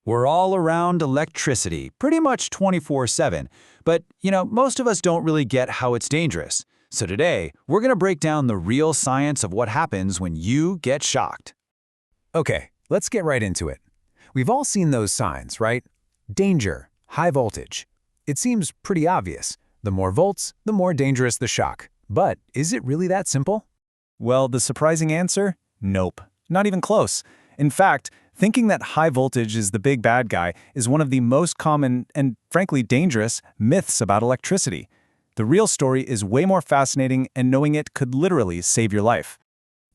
We're all around electricity, pretty much 24/7, but, most of us don't really get how it's dangerous. So today, we're going to break down the real science of what happens when you get shocked. Okay, let's get right into it. We've all seen those signs, right? Danger, high voltage. It seems pretty obvious. The more volts, the more dangerous the shock. But is it really that simple? Well, the surprising answer? Nope. Not even close. In fact, thinking that high voltage is the big bad guy is one of the most common and, frankly, dangerous myths about electricity. The real story is way more fascinating, and knowing it could literally save your life.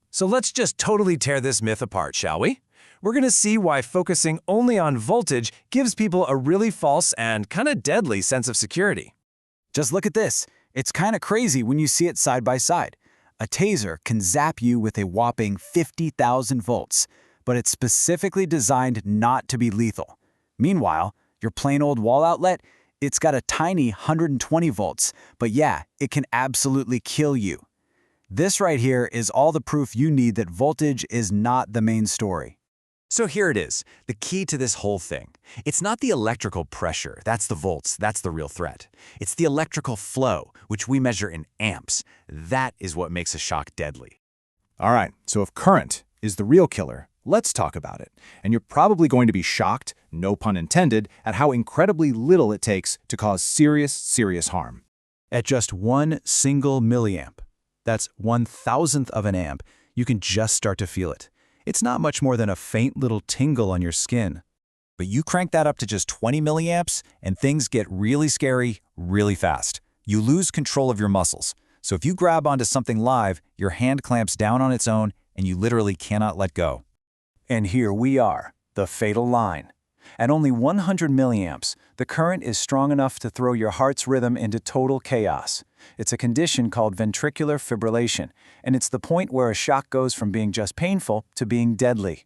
So let's just totally tear this myth apart, shall we? We're going to see why focusing only on voltage gives people a really false and kind of deadly sense of security. Just look at this. It's kind of crazy when you see it side by side. A taser can zap you with a whopping 50,000 volts, but it's specifically designed not to be lethal. Meanwhile, your plain old wall outlet, it's got a tiny 120 volts, but yeah, it can absolutely kill you. This right here is all the proof you need that voltage is not the main story. So here it is, the key to this whole thing. It's not the electrical pressure, that's the volts, that's the real threat. It's the electrical flow, which we measure in amps. That is what makes a shock deadly. All right, so if current is the real killer, let's talk about it. And you're probably going to be shocked, no pun intended, at how incredibly little it takes to cause serious harm. At just 1 single milliamp, that's 1,000th of an amp, you can just start to feel it. It's not much more than a faint little tingle on your skin. But you crank that up to just 20 milliamps, and things get really scary really fast. You lose control of your muscles. So if you grab onto something live, your hand clamps down on its own, and you literally cannot let go. And here we are, the fatal line. At only 100 milliamps, the current is strong enough to throw your heart's rhythm into total chaos. It's a condition called ventricular fibrillation, and it's the point where a shock goes from being just painful to being deadly.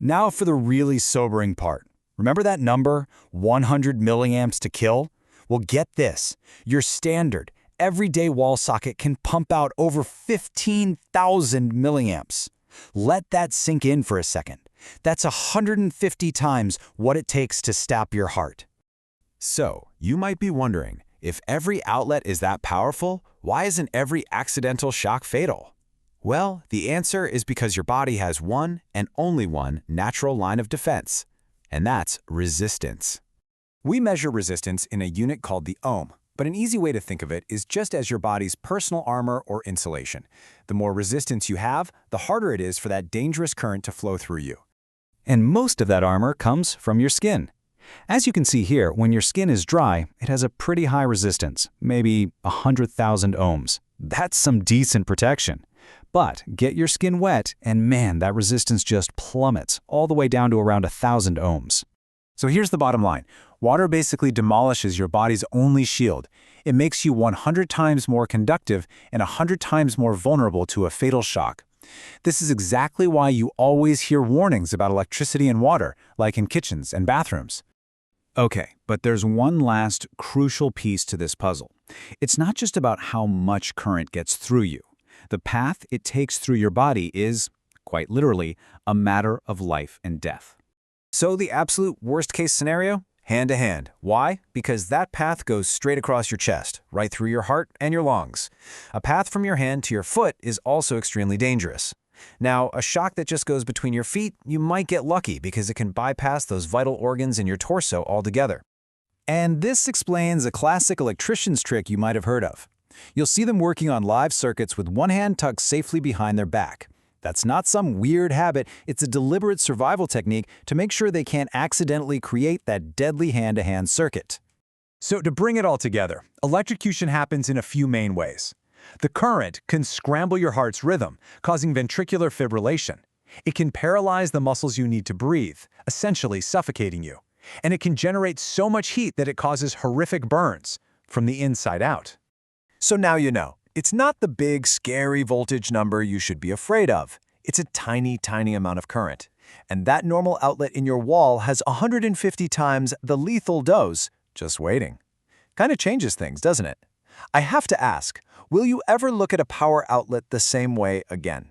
Now for the really sobering part. Remember that number, 100 milliamps to kill? Well, get this. Your standard, everyday wall socket can pump out over 15,000 milliamps. Let that sink in for a second. That's 150 times what it takes to stop your heart. So, you might be wondering, if every outlet is that powerful, why isn't every accidental shock fatal? Well, the answer is because your body has one and only one natural line of defense, and that's resistance. We measure resistance in a unit called the ohm, but an easy way to think of it is just as your body's personal armor or insulation. The more resistance you have, the harder it is for that dangerous current to flow through you. And most of that armor comes from your skin. As you can see here, when your skin is dry, it has a pretty high resistance, maybe 100,000 ohms. That's some decent protection. But get your skin wet, and man, that resistance just plummets all the way down to around 1,000 ohms. So here's the bottom line. Water basically demolishes your body's only shield. It makes you 100 times more conductive and 100 times more vulnerable to a fatal shock. This is exactly why you always hear warnings about electricity and water, like in kitchens and bathrooms. Okay, but there's one last crucial piece to this puzzle. It's not just about how much current gets through you. The path it takes through your body is, quite literally, a matter of life and death. So the absolute worst-case scenario? Hand to hand. Why? Because that path goes straight across your chest, right through your heart and your lungs. A path from your hand to your foot is also extremely dangerous. Now, a shock that just goes between your feet, you might get lucky because it can bypass those vital organs in your torso altogether. And this explains a classic electrician's trick you might have heard of. You'll see them working on live circuits with one hand tucked safely behind their back. That's not some weird habit, it's a deliberate survival technique to make sure they can't accidentally create that deadly hand-to-hand circuit. So to bring it all together, electrocution happens in a few main ways. The current can scramble your heart's rhythm, causing ventricular fibrillation. It can paralyze the muscles you need to breathe, essentially suffocating you. And it can generate so much heat that it causes horrific burns from the inside out. So now you know. It's not the big, scary voltage number you should be afraid of. It's a tiny, tiny amount of current. And that normal outlet in your wall has 150 times the lethal dose just waiting. Kind of changes things, doesn't it? I have to ask, will you ever look at a power outlet the same way again?